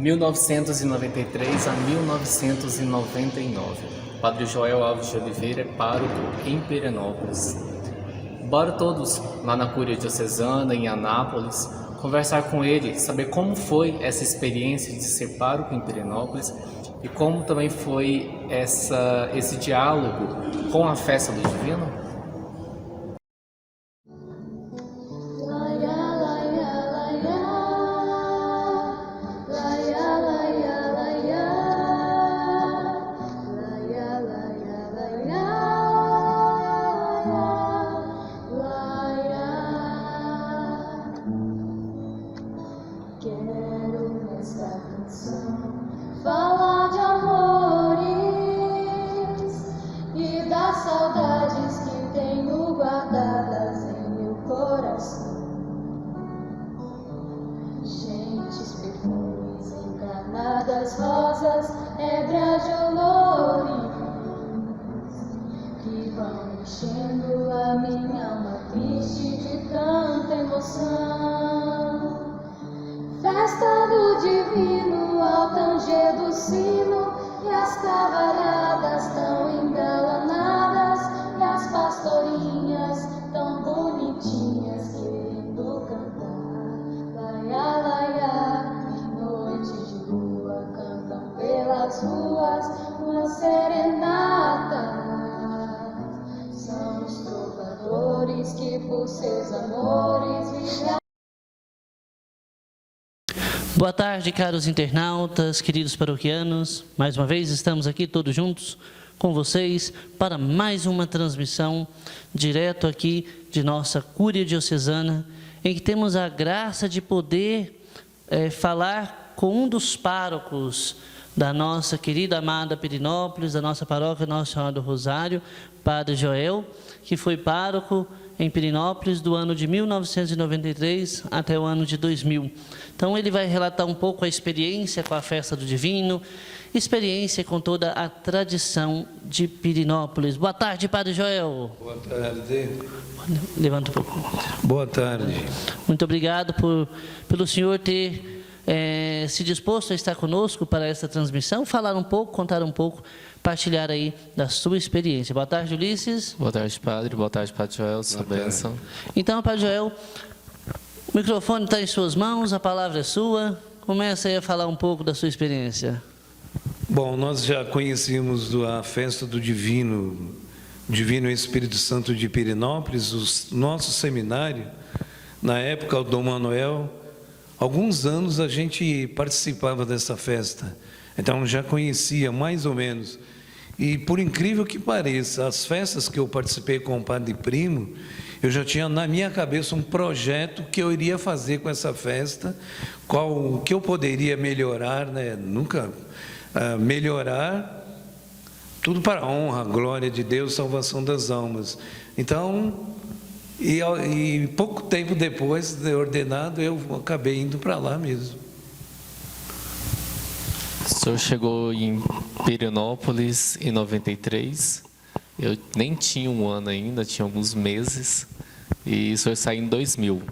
1993 a 1999. Padre Joel Alves de Oliveira é pároco em Pirenópolis. Bora todos lá na Cúria Diocesana, em Anápolis, conversar com ele, saber como foi essa experiência de ser pároco em Pirenópolis e como também foi esse diálogo com a festa do Divino. Falar de amores e das saudades que tenho guardadas em meu coração. Gentes, perfumes, encarnadas rosas, ébria de olores que vão enchendo a minha alma triste de tanta emoção. Festa do divino, ao tanger do sino, e as cavalhadas tão engalanadas, e as pastorinhas tão bonitinhas querendo cantar. Laia, laia, noite de lua, cantam pelas ruas uma serenata. São os trovadores que por seus amores vivem. Boa tarde, caros internautas, queridos paroquianos. Mais uma vez estamos aqui todos juntos com vocês para mais uma transmissão direto aqui de nossa Cúria Diocesana, em que temos a graça de poder falar com um dos párocos da nossa querida amada Pirenópolis, da nossa paróquia Nossa Senhora do Rosário, Padre Joel, que foi pároco em Pirenópolis do ano de 1993 até o ano de 2000. Então ele vai relatar um pouco a experiência com a festa do Divino, experiência com toda a tradição de Pirenópolis. Boa tarde, Padre Joel. Boa tarde. Levanta um pouco. Boa tarde. Muito obrigado pelo senhor ter se disposto a estar conosco para essa transmissão, falar um pouco, contar um pouco, partilhar aí da sua experiência. Boa tarde, Ulisses. Boa tarde, Padre. Boa tarde, Padre Joel. Sua bênção. Então, Padre Joel, o microfone está em suas mãos, a palavra é sua. Começa aí a falar um pouco da sua experiência. Bom, nós já conhecíamos a festa do Divino Espírito Santo de Pirenópolis, o nosso seminário, na época, o Dom Manuel. Alguns anos a gente participava dessa festa, então já conhecia mais ou menos. E por incrível que pareça, as festas que eu participei com o Padre Primo, eu já tinha na minha cabeça um projeto que eu iria fazer com essa festa, o que eu poderia melhorar, né? Nunca melhorar, tudo para a honra, a glória de Deus, salvação das almas. Então, e pouco tempo depois de ordenado, eu acabei indo para lá mesmo. O senhor chegou em Pirenópolis em 93, eu nem tinha um ano ainda, tinha alguns meses, e o senhor saiu em 2000.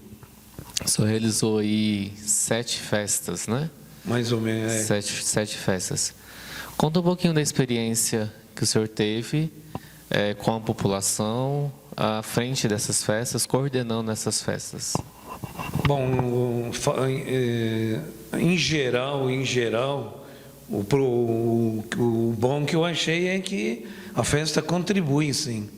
O senhor realizou aí 7 festas, né? Mais ou menos, 7 festas. Conta um pouquinho da experiência que o senhor teve com a população à frente dessas festas, coordenando essas festas. Bom, em geral, o bom que eu achei é que a festa contribui, sim,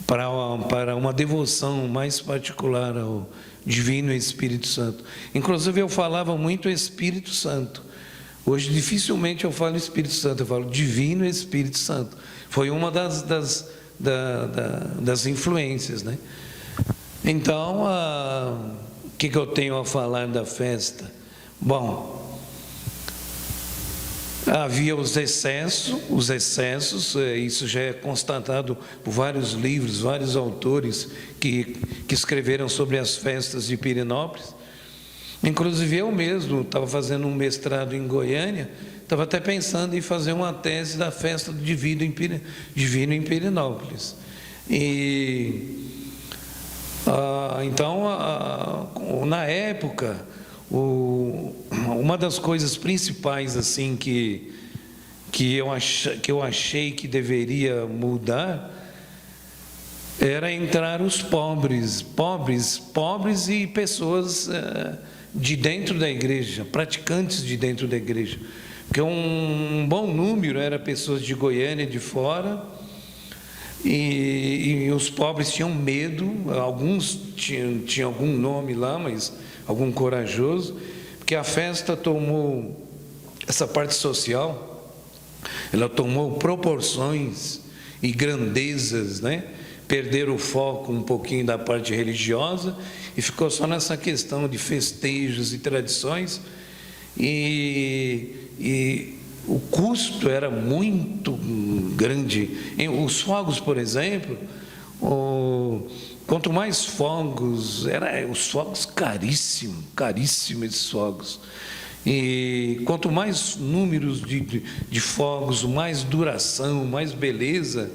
para uma devoção mais particular ao Divino Espírito Santo. Inclusive, eu falava muito Espírito Santo. Hoje, dificilmente eu falo Espírito Santo, eu falo Divino Espírito Santo. Foi uma das influências, né? Então, o que eu tenho a falar da festa? Bom, havia os excessos, isso já é constatado por vários livros, vários autores que escreveram sobre as festas de Pirenópolis. Inclusive eu mesmo estava fazendo um mestrado em Goiânia, estava até pensando em fazer uma tese da festa do Divino em Pirenópolis. Então, na época, uma das coisas principais assim que eu achei que deveria mudar era entrar os pobres e pessoas de dentro da igreja, praticantes de dentro da igreja, porque um bom número era pessoas de Goiânia, de fora, e os pobres tinham medo, alguns tinham algum nome lá, mas algum corajoso, porque a festa tomou, essa parte social, ela tomou proporções e grandezas, né? Perderam o foco um pouquinho da parte religiosa e ficou só nessa questão de festejos e tradições, e o custo era muito grande. Os fogos, por exemplo, quanto mais fogos, os fogos caríssimos esses fogos. E quanto mais números de fogos, mais duração, mais beleza,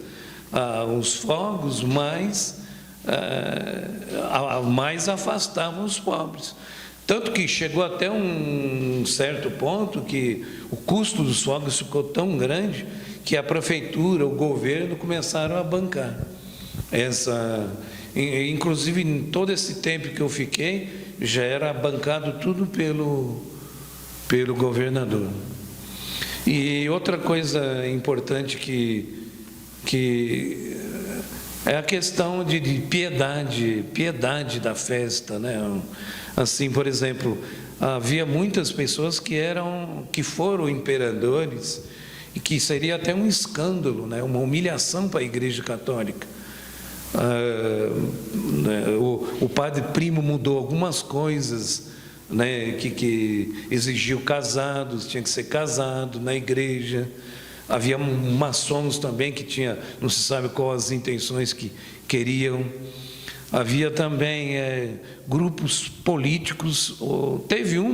os fogos, mais afastavam os pobres. Tanto que chegou até um certo ponto que o custo dos fogos ficou tão grande que a prefeitura, o governo começaram a bancar inclusive em todo esse tempo que eu fiquei, já era bancado tudo pelo governador. E outra coisa importante que é a questão de piedade da festa, né? Assim, por exemplo, havia muitas pessoas que foram imperadores e que seria até um escândalo, né? Uma humilhação para a Igreja Católica. O padre Primo mudou algumas coisas, né? Que exigiu casados, tinha que ser casado na igreja. Havia maçons também que não se sabe quais as intenções que queriam. Havia também grupos políticos. Teve eu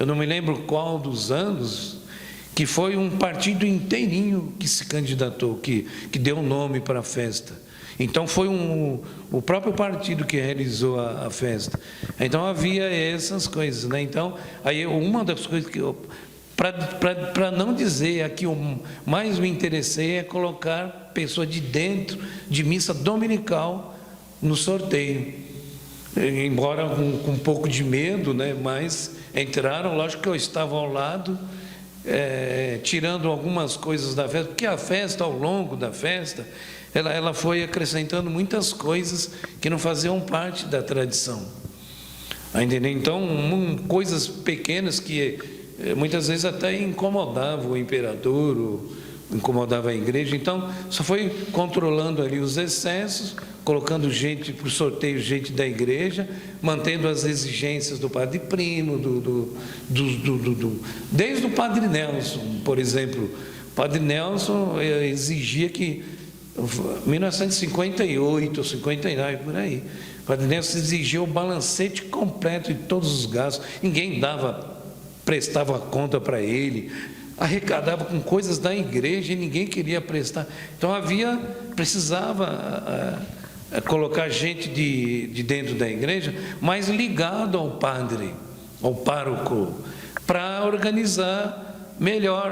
não me lembro qual dos anos, que foi um partido inteirinho que se candidatou, que deu o nome para a festa. Então foi o próprio partido que realizou a festa. Então havia essas coisas, né? Então, aí uma das coisas que para não dizer aqui, mais me interessei é colocar pessoa de dentro de missa dominical no sorteio. Embora com um pouco de medo, né? Mas entraram, lógico que eu estava ao lado, tirando algumas coisas da festa, porque a festa, ao longo da festa, ela foi acrescentando muitas coisas que não faziam parte da tradição. Entendeu? Então, coisas pequenas que muitas vezes até incomodavam o imperador, ou incomodava a igreja. Então, só foi controlando ali os excessos, colocando gente para o sorteio, gente da igreja, mantendo as exigências do padre Primo, desde o padre Nelson, por exemplo. O padre Nelson exigia que, 1958 ou 59, por aí, o padre Nelson exigia o balancete completo de todos os gastos. Ninguém prestava conta para ele, arrecadava com coisas da igreja e ninguém queria prestar. Então precisava colocar gente de dentro da igreja, mais ligado ao padre, ao pároco, para organizar melhor,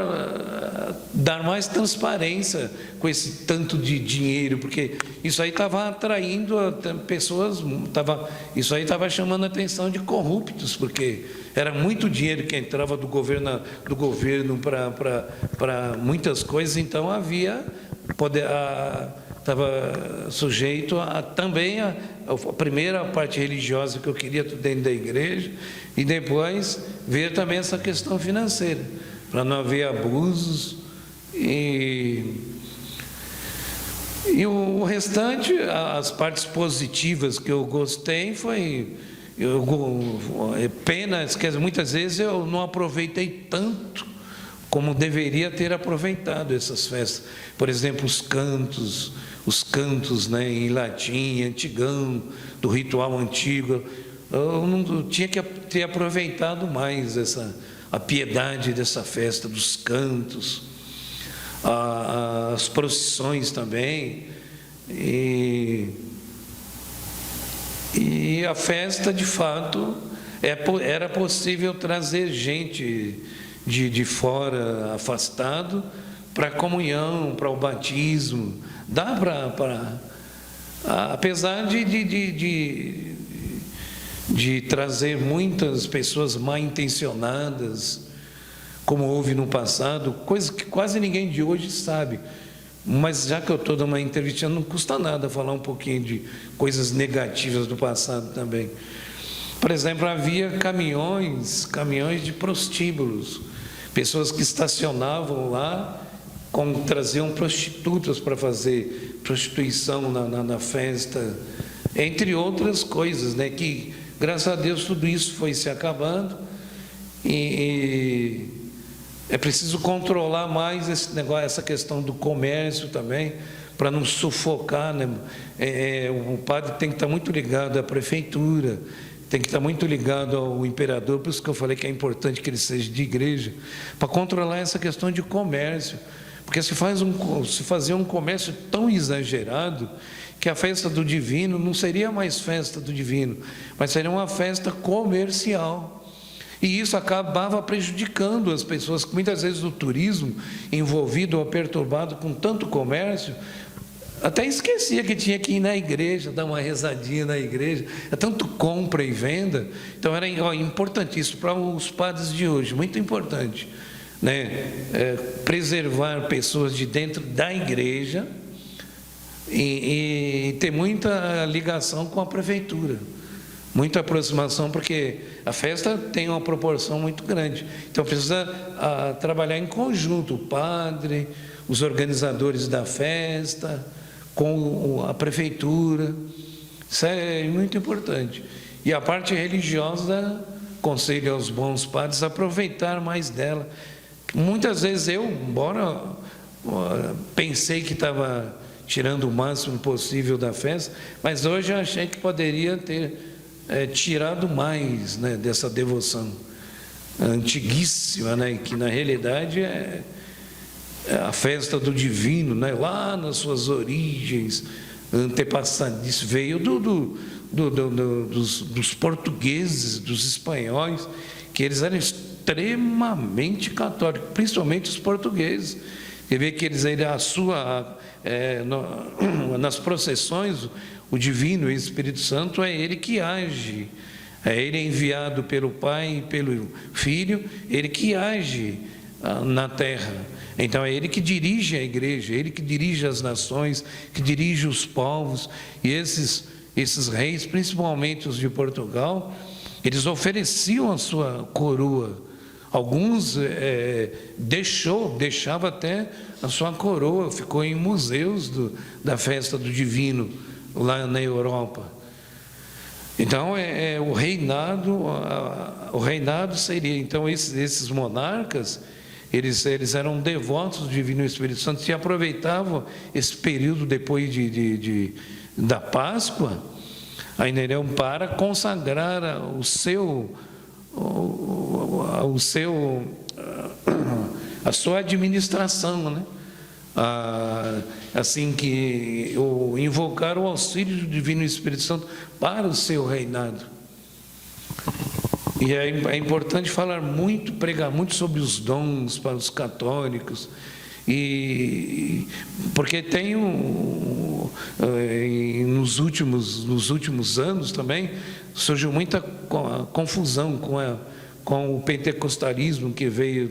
dar mais transparência com esse tanto de dinheiro, porque isso aí estava atraindo pessoas, isso aí estava chamando a atenção de corruptos, porque era muito dinheiro que entrava do governo para muitas coisas. Então estava sujeito também a primeira parte religiosa que eu queria dentro da igreja, e depois ver também essa questão financeira, para não haver abusos. E o restante, as partes positivas que eu gostei foi, muitas vezes eu não aproveitei tanto como deveria ter aproveitado essas festas. Por exemplo, os cantos, né, em latim, antigão, do ritual antigo. Eu não tinha que ter aproveitado mais a piedade dessa festa, dos cantos, as procissões também, e a festa, de fato, era possível trazer gente de fora, afastado, para a comunhão, para o batismo. Dá para apesar de trazer muitas pessoas mal intencionadas, como houve no passado, coisa que quase ninguém de hoje sabe. Mas já que eu estou dando uma entrevista, não custa nada falar um pouquinho de coisas negativas do passado também. Por exemplo, havia caminhões de prostíbulos, pessoas que estacionavam lá, traziam prostitutas para fazer prostituição na festa, entre outras coisas, né? Que, graças a Deus, tudo isso foi se acabando e é preciso controlar mais esse negócio, essa questão do comércio também, para não sufocar, né? O padre tem que estar muito ligado à prefeitura, tem que estar muito ligado ao imperador, por isso que eu falei que é importante que ele seja de igreja, para controlar essa questão de comércio, porque se fazia um comércio tão exagerado que a festa do divino não seria mais festa do divino, mas seria uma festa comercial. E isso acabava prejudicando as pessoas, que muitas vezes o turismo envolvido ou perturbado com tanto comércio, até esquecia que tinha que ir na igreja, dar uma rezadinha na igreja, é tanto compra e venda. Então era importantíssimo para os padres de hoje, muito importante, né? Preservar pessoas de dentro da igreja e ter muita ligação com a prefeitura, muita aproximação, porque a festa tem uma proporção muito grande. Então precisa trabalhar em conjunto, o padre, os organizadores da festa, com a prefeitura. Isso é muito importante. E a parte religiosa, aconselho aos bons padres aproveitar mais dela. Muitas vezes eu, embora pensei que estava tirando o máximo possível da festa, mas hoje eu achei que poderia ter tirado mais, né, dessa devoção antiguíssima, né, que na realidade é a festa do divino, né, lá nas suas origens antepassadíssimas, veio dos portugueses, dos espanhóis, que eles eram extremamente católicos, principalmente os portugueses. Você vê que eles, nas processões, o divino, o Espírito Santo, é ele que age, ele é enviado pelo Pai e pelo Filho, ele que age na terra. Então é ele que dirige a igreja, ele que dirige as nações, que dirige os povos. E esses reis, principalmente os de Portugal, eles ofereciam a sua coroa. Alguns deixava até a sua coroa, ficou em museus da festa do divino lá na Europa. Então o reinado seria, então esses monarcas, eles eram devotos do Divino Espírito Santo e aproveitavam esse período depois da Páscoa, ainda para consagrar a sua administração, né? Assim que invocar o auxílio do Divino Espírito Santo para o seu reinado. E é importante pregar muito sobre os dons para os católicos, porque tem nos últimos anos também surgiu muita confusão com o pentecostalismo que veio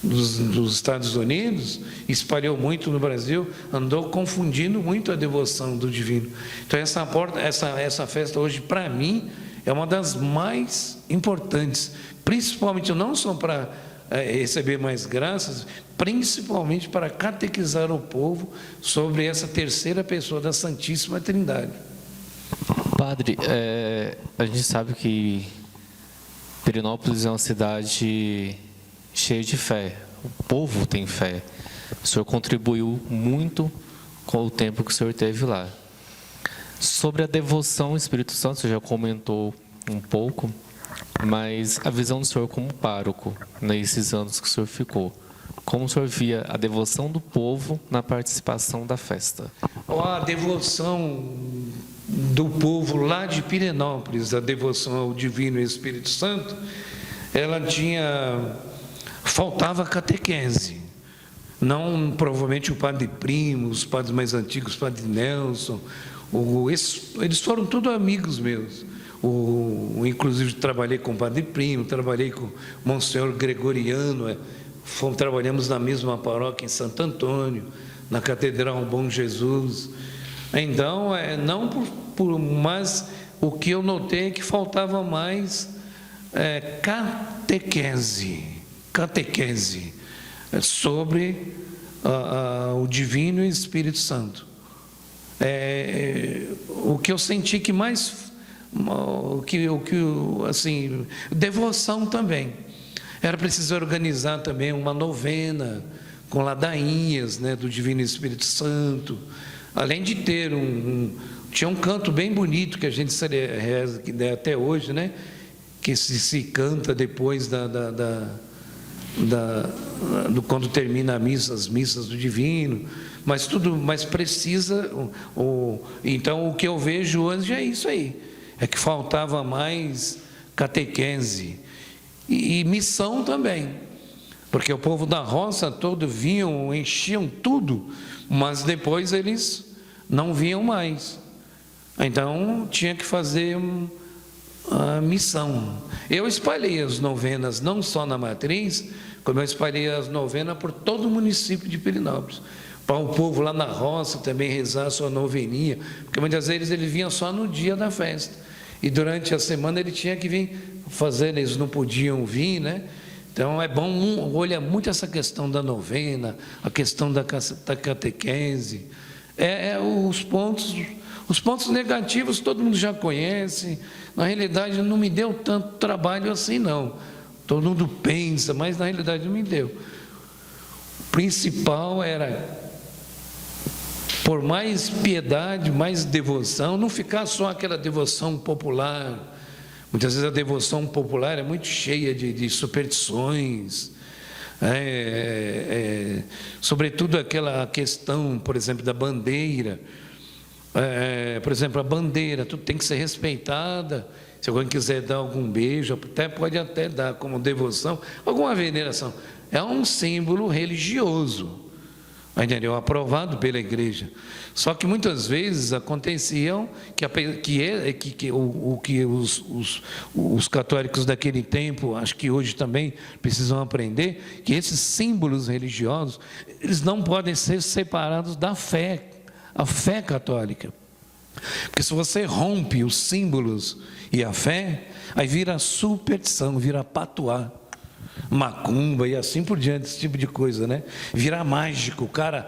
dos Estados Unidos, espalhou muito no Brasil, andou confundindo muito a devoção do divino. Então essa festa hoje, para mim, é uma das mais importantes, principalmente não só para receber mais graças, principalmente para catequizar o povo sobre essa terceira pessoa da Santíssima Trindade. Padre, a gente sabe que Pirenópolis é uma cidade cheia de fé, o povo tem fé. O senhor contribuiu muito com o tempo que o senhor teve lá. Sobre a devoção ao Espírito Santo, o senhor já comentou um pouco, mas a visão do senhor como pároco, nesses anos que o senhor ficou, como o senhor via a devoção do povo na participação da festa? A devoção do povo lá de Pirenópolis, a devoção ao Divino Espírito Santo, faltava catequese. Não, provavelmente o Padre Primo, os padres mais antigos, o Padre Nelson, eles foram todos amigos meus. Inclusive trabalhei com o Padre Primo, trabalhei com o Monsenhor Gregoriano, trabalhamos na mesma paróquia em Santo Antônio, na Catedral Bom Jesus. Então, mas o que eu notei é que faltava mais catequese sobre o Divino Espírito Santo. O que eu senti que mais, assim, devoção também. Era preciso organizar também uma novena com ladainhas, né, do Divino Espírito Santo, além de ter tinha um canto bem bonito que a gente reza até hoje, né, que se canta depois quando termina as missas do Divino, mas precisa. Então o que eu vejo hoje é isso aí, é que faltava mais catequese e missão também, porque o povo da roça todo enchiam tudo, mas depois eles não vinham mais. Então tinha que fazer a missão. Eu espalhei as novenas não só na matriz, como eu espalhei as novenas por todo o município de Pirenópolis, para o povo lá na roça também rezar a sua noveninha, porque muitas vezes ele vinha só no dia da festa, e durante a semana ele tinha que vir fazer, eles não podiam vir, né? Então é bom, olha muito essa questão da novena, a questão da catequese, os pontos negativos todo mundo já conhece. Na realidade não me deu tanto trabalho assim não, todo mundo pensa, mas na realidade não me deu. O principal era, por mais piedade, mais devoção, não ficar só aquela devoção popular. Muitas vezes a devoção popular é muito cheia de superstições, sobretudo aquela questão, por exemplo, da bandeira. Por exemplo, a bandeira, tudo tem que ser respeitada. Se alguém quiser dar algum beijo, pode até dar como devoção, alguma veneração. É um símbolo religioso, entendeu? Aprovado pela igreja. Só que muitas vezes aconteciam que os católicos daquele tempo, acho que hoje também precisam aprender, que esses símbolos religiosos, eles não podem ser separados da fé, a fé católica. Porque se você rompe os símbolos e a fé, aí vira superstição, vira patuá, macumba e assim por diante, esse tipo de coisa, né? Vira mágico, o cara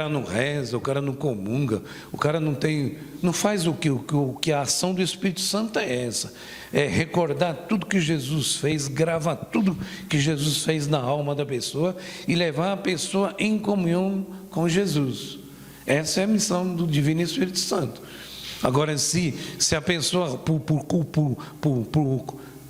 não reza, o cara não comunga, o cara não faz o que a ação do Espírito Santo é essa, é recordar tudo que Jesus fez, gravar tudo que Jesus fez na alma da pessoa e levar a pessoa em comunhão com Jesus. Essa é a missão do Divino Espírito Santo. Agora, se a pessoa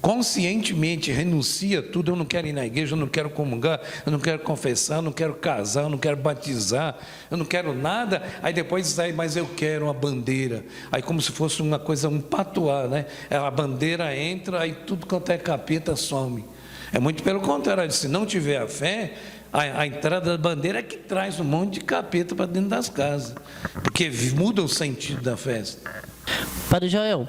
conscientemente renuncia tudo, eu não quero ir na igreja, eu não quero comungar, eu não quero confessar, eu não quero casar, eu não quero batizar, eu não quero nada, aí depois sai, mas eu quero a bandeira, aí como se fosse uma coisa, um patuá, né? A bandeira entra, aí tudo quanto é capeta some. É muito pelo contrário, se não tiver a fé, a entrada da bandeira é que traz um monte de capeta para dentro das casas, porque muda o sentido da festa. Padre Joel,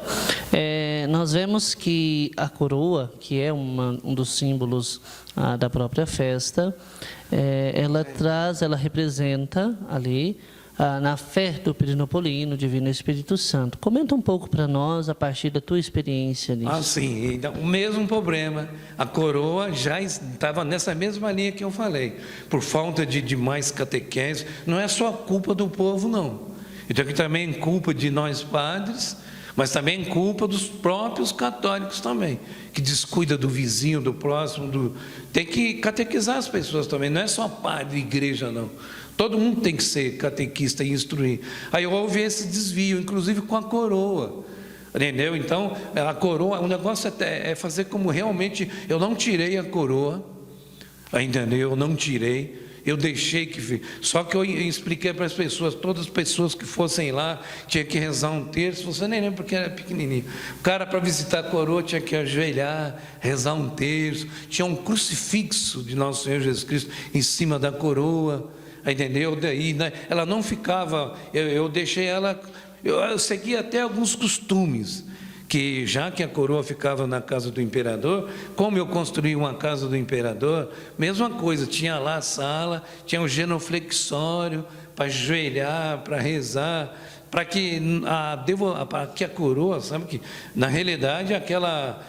nós vemos que a coroa, que é um dos símbolos da própria festa, ela representa ali, na fé do Pirinopolino, Divino Espírito Santo. Comenta um pouco para nós, a partir da tua experiência nisso. Sim, então, o mesmo problema, a coroa já estava nessa mesma linha que eu falei, por falta de mais catequese, não é só culpa do povo, não. Então, aqui também é culpa de nós padres, mas também é culpa dos próprios católicos também, que descuida do vizinho, do próximo, tem que catequizar as pessoas também, não é só padre e igreja, não. Todo mundo tem que ser catequista e instruir. Aí houve esse desvio, inclusive com a coroa, entendeu? Então, a coroa, o negócio é fazer como realmente, eu não tirei a coroa, entendeu? Eu não tirei, eu deixei que... Só que eu expliquei para as pessoas, todas as pessoas que fossem lá, tinha que rezar um terço, você nem lembra porque era pequenininho. O cara, para visitar a coroa, tinha que ajoelhar, rezar um terço, tinha um crucifixo de Nosso Senhor Jesus Cristo em cima da coroa, entendeu? Daí, né, ela não ficava, eu deixei ela, eu segui até alguns costumes, que já que a coroa ficava na casa do imperador, como eu construí uma casa do imperador, mesma coisa, tinha lá a sala, tinha o genuflexório para ajoelhar, para rezar, para que a coroa, sabe que na realidade aquela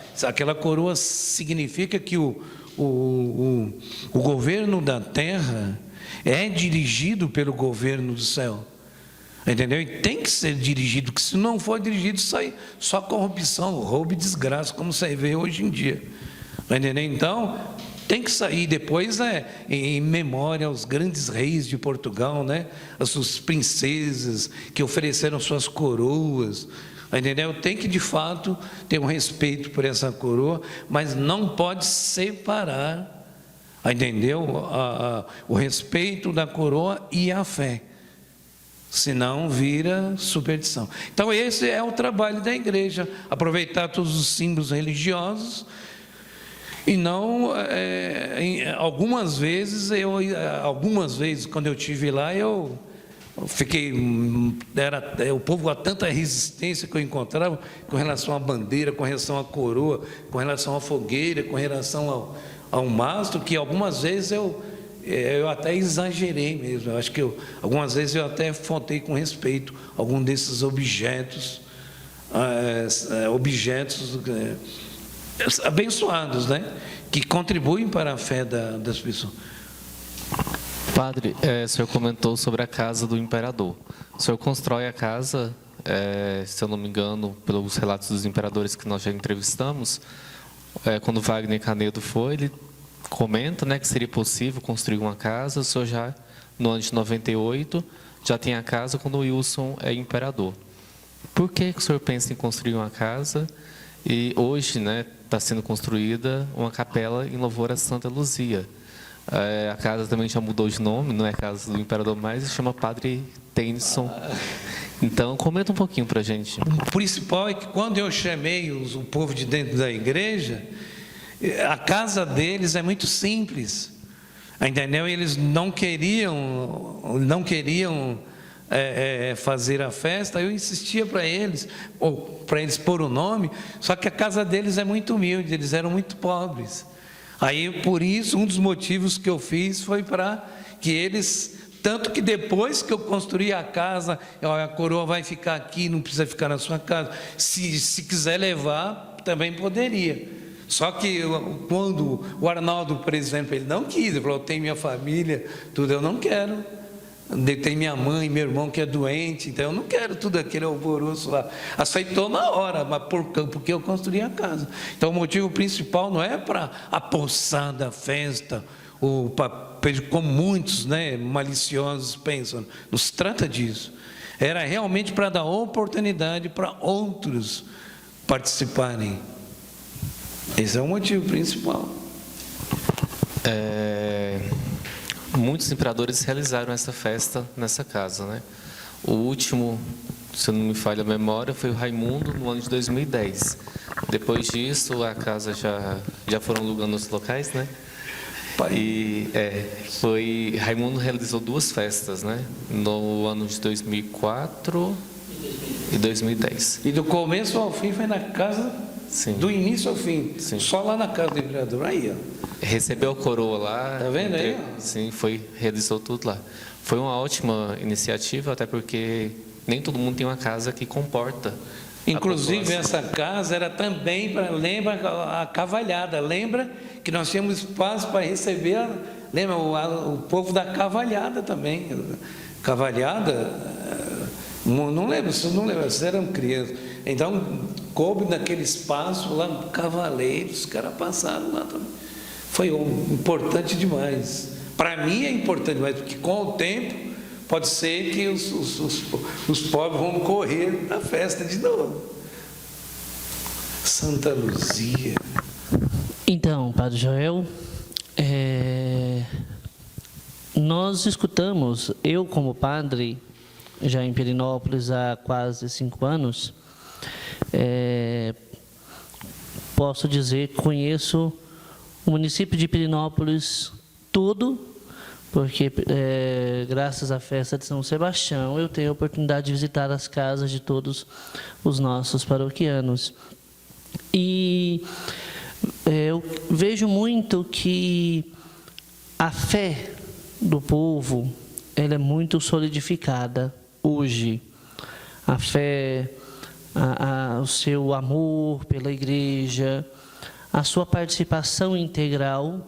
coroa significa que o governo da terra é dirigido pelo governo do céu. Entendeu? E tem que ser dirigido, porque se não for dirigido, sai só corrupção, roubo e desgraça, como você vê hoje em dia. Entendeu? Então, tem que sair. Depois, em memória aos grandes reis de Portugal, né? As suas princesas que ofereceram suas coroas. Entendeu? Tem que, de fato, ter um respeito por essa coroa, mas não pode separar, entendeu? O respeito da coroa e a fé. Senão vira superstição. Então esse é o trabalho da igreja, aproveitar todos os símbolos religiosos e não, algumas vezes quando eu estive lá eu fiquei, o povo, a tanta resistência que eu encontrava com relação à bandeira, com relação à coroa, com relação à fogueira, com relação ao mastro, que algumas vezes eu até exagerei mesmo. Eu acho que algumas vezes eu até faltei com respeito a algum desses objetos abençoados, né? Que contribuem para a fé das pessoas. Padre, o senhor comentou sobre a casa do imperador. O senhor constrói a casa, se eu não me engano, pelos relatos dos imperadores que nós já entrevistamos, quando Wagner Canedo foi, ele comenta, né, que seria possível construir uma casa. O senhor já, no ano de 98, já tem a casa quando o Wilson é imperador. Por que o senhor pensa em construir uma casa? E hoje, né, está sendo construída uma capela em louvor a Santa Luzia. A casa também já mudou de nome, não é casa do imperador mais, se chama Padre Tennyson. Então, comenta um pouquinho para a gente. O principal é que quando eu chamei o povo de dentro da igreja, a casa deles é muito simples, entendeu? Eles não queriam fazer a festa. Eu insistia para eles pôr o nome, só que a casa deles é muito humilde, eles eram muito pobres. Aí, por isso, um dos motivos que eu fiz foi para que eles, tanto que depois que eu construí a casa, a coroa vai ficar aqui, não precisa ficar na sua casa, se quiser levar, também poderia. Só que quando o Arnaldo, por exemplo, ele não quis, ele falou: eu tenho minha família, tudo, eu não quero. Tem minha mãe, meu irmão que é doente, então eu não quero tudo aquele alvoroço lá. Aceitou na hora, mas porque eu construí a casa. Então o motivo principal não é para a poçada, a festa, como muitos, né, maliciosos pensam. Não se trata disso. Era realmente para dar oportunidade para outros participarem. Esse é o motivo principal. Muitos imperadores realizaram essa festa nessa casa, né? O último, se não me falha a memória, foi o Raimundo, no ano de 2010. Depois disso, a casa já foram alugando os locais, né? E Raimundo realizou 2 festas, né? No ano de 2004 e 2010. E do começo ao fim foi na casa. Sim. Do início ao fim. Sim. Só lá na casa do imperador. Aí, ó. Recebeu a coroa lá. Tá vendo aí? Sim, realizou tudo lá. Foi uma ótima iniciativa, até porque nem todo mundo tem uma casa que comporta. Inclusive, essa casa era também lembra a cavalhada. Lembra que nós tínhamos espaço para receber, lembra o povo da cavalhada também. Cavalhada, não lembro, vocês eram crianças. Então, coube naquele espaço lá, cavaleiros, os caras passaram lá também. Foi importante demais. Para mim é importante demais, porque com o tempo pode ser que os pobres vão correr na festa de novo. Santa Luzia. Então, Padre Joel, nós escutamos, eu como padre, já em Pirenópolis há quase 5 anos, posso dizer que conheço o município de Pirenópolis todo, porque graças à festa de São Sebastião eu tenho a oportunidade de visitar as casas de todos os nossos paroquianos. E eu vejo muito que a fé do povo, ela é muito solidificada hoje. A fé, o seu amor pela igreja, a sua participação integral.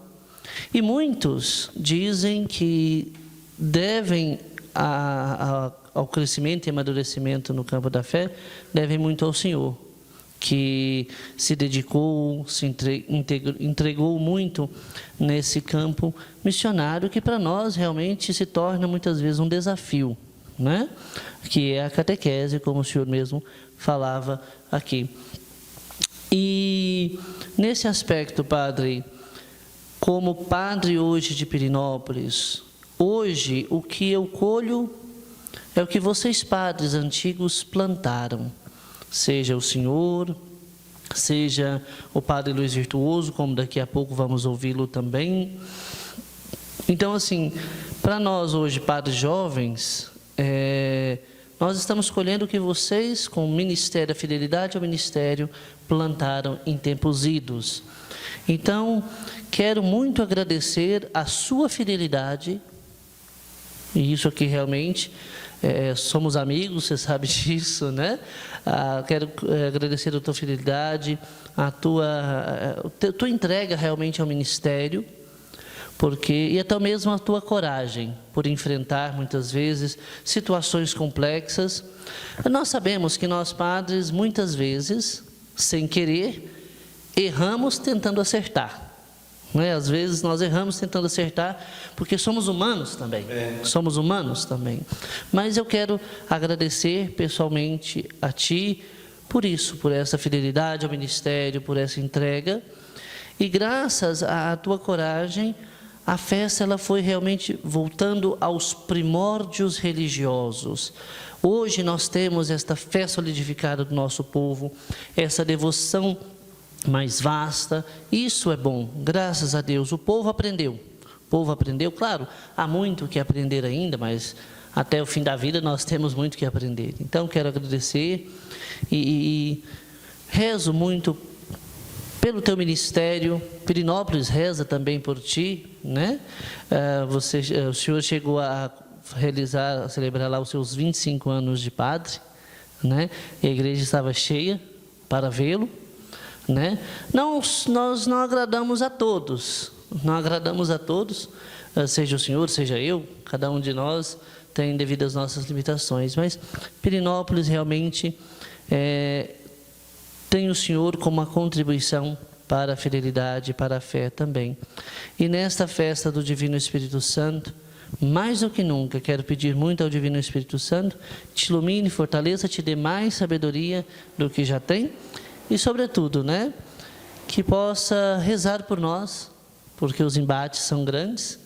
E muitos dizem que devem ao crescimento e amadurecimento no campo da fé, devem muito ao Senhor, que se dedicou, se entregou muito nesse campo missionário, que para nós realmente se torna muitas vezes um desafio, né? Que é a catequese, como o senhor mesmo falava aqui. E nesse aspecto, padre, como padre hoje de Pirenópolis, hoje o que eu colho é o que vocês padres antigos plantaram, seja o senhor, seja o padre Luiz Virtuoso, como daqui a pouco vamos ouvi-lo também. Então, assim, para nós hoje, padres jovens, nós estamos colhendo o que vocês, com o Ministério, a fidelidade ao Ministério, plantaram em tempos idos. Então, quero muito agradecer a sua fidelidade, e isso aqui realmente, somos amigos, você sabe disso, né? Quero agradecer a tua fidelidade, a tua entrega realmente ao ministério, e até mesmo a tua coragem por enfrentar muitas vezes situações complexas. Nós sabemos que nós padres, muitas vezes, sem querer, erramos tentando acertar. Né? Às vezes nós erramos tentando acertar, porque somos humanos também. Somos humanos também. Mas eu quero agradecer pessoalmente a ti por isso, por essa fidelidade ao ministério, por essa entrega. E graças à tua coragem, a festa ela foi realmente voltando aos primórdios religiosos. Hoje nós temos esta fé solidificada do nosso povo, essa devoção mais vasta. Isso é bom, graças a Deus. O povo aprendeu, claro, há muito que aprender ainda, mas até o fim da vida nós temos muito que aprender. Então quero agradecer e rezo muito pelo teu ministério. Pirenópolis reza também por ti, né? O senhor chegou a celebrar lá os seus 25 anos de padre, né? E a igreja estava cheia para vê-lo, né? Nós não agradamos a todos, seja o senhor, seja eu, cada um de nós tem devido às nossas limitações, mas Pirenópolis realmente tem o senhor como uma contribuição para a fidelidade, para a fé também. E nesta festa do Divino Espírito Santo, mais do que nunca, quero pedir muito ao Divino Espírito Santo, te ilumine, fortaleça, te dê mais sabedoria do que já tem, e sobretudo, né, que possa rezar por nós, porque os embates são grandes,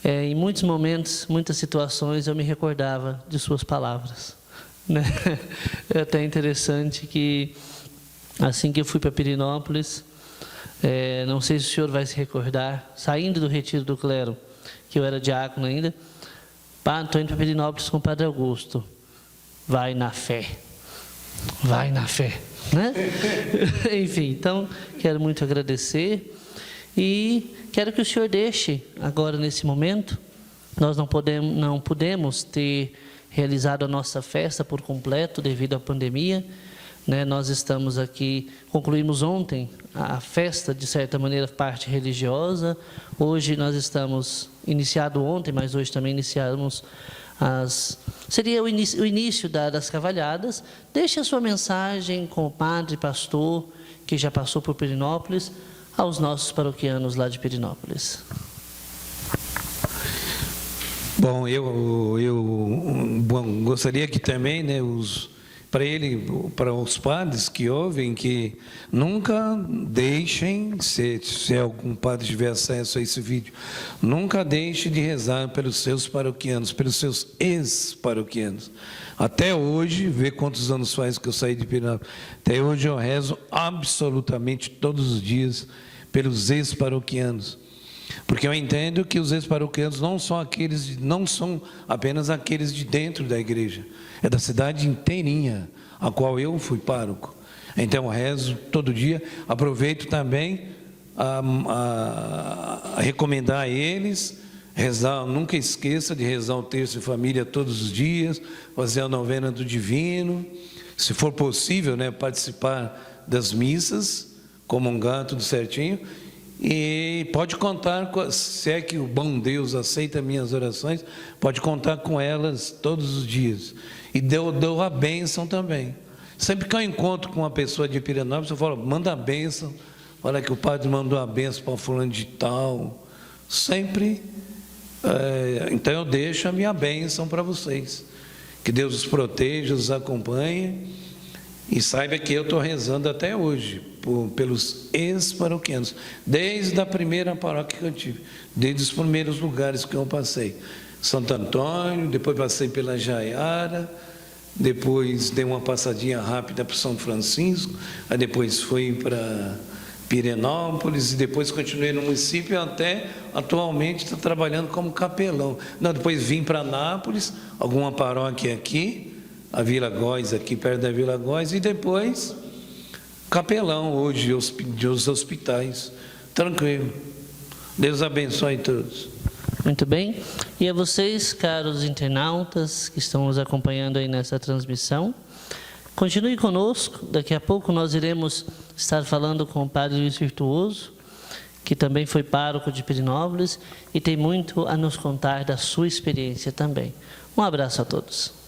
em muitos momentos, muitas situações, eu me recordava de suas palavras, né? É até interessante que, assim que eu fui para Pirenópolis, não sei se o senhor vai se recordar, saindo do retiro do clero, que eu era diácono ainda, estou indo para Pirenópolis com o Padre Augusto, vai na fé, né? Enfim, então, quero muito agradecer e quero que o senhor deixe agora nesse momento. Nós não pudemos ter realizado a nossa festa por completo devido à pandemia, né? Nós estamos aqui, concluímos ontem a festa, de certa maneira, parte religiosa. Hoje nós estamos, iniciado ontem, mas hoje também iniciamos seria o início das cavalhadas. Deixe a sua mensagem com o padre, pastor, que já passou por Pirenópolis, aos nossos paroquianos lá de Pirenópolis. Bom, eu gostaria que também, né, os para os padres que ouvem, que nunca deixem, se algum padre tiver acesso a esse vídeo, nunca deixe de rezar pelos seus paroquianos, pelos seus ex-paroquianos. Até hoje, vê quantos anos faz que eu saí de Pirenópolis, até hoje eu rezo absolutamente todos os dias pelos ex-paroquianos. Porque eu entendo que os ex-paroquianos não são apenas aqueles de dentro da igreja, é da cidade inteirinha, a qual eu fui pároco. Então eu rezo todo dia, aproveito também a recomendar a eles, rezar, nunca esqueça de rezar o terço em família todos os dias, fazer a novena do Divino, se for possível, né, participar das missas, comungar tudo certinho. E pode contar, se é que o bom Deus aceita minhas orações, pode contar com elas todos os dias. E dou a bênção também. Sempre que eu encontro com uma pessoa de Pirenópolis, eu falo, manda a bênção, olha que o padre mandou a bênção para fulano de tal. Sempre, então eu deixo a minha bênção para vocês. Que Deus os proteja, os acompanhe. E saiba que eu estou rezando até hoje pelos ex-paroquianos, desde a primeira paróquia que eu tive, desde os primeiros lugares que eu passei. Santo Antônio, depois passei pela Jaiara, depois dei uma passadinha rápida para São Francisco, aí depois fui para Pirenópolis e depois continuei no município até atualmente estou trabalhando como capelão. Não, depois vim para Nápoles, alguma paróquia aqui, a Vila Góis, aqui perto da Vila Góis, e depois capelão hoje dos hospitais. Tranquilo. Deus abençoe todos. Muito bem. E a vocês, caros internautas que estão nos acompanhando aí nessa transmissão, continue conosco. Daqui a pouco nós iremos estar falando com o Padre Luiz Virtuoso, que também foi pároco de Pirenópolis e tem muito a nos contar da sua experiência também. Um abraço a todos.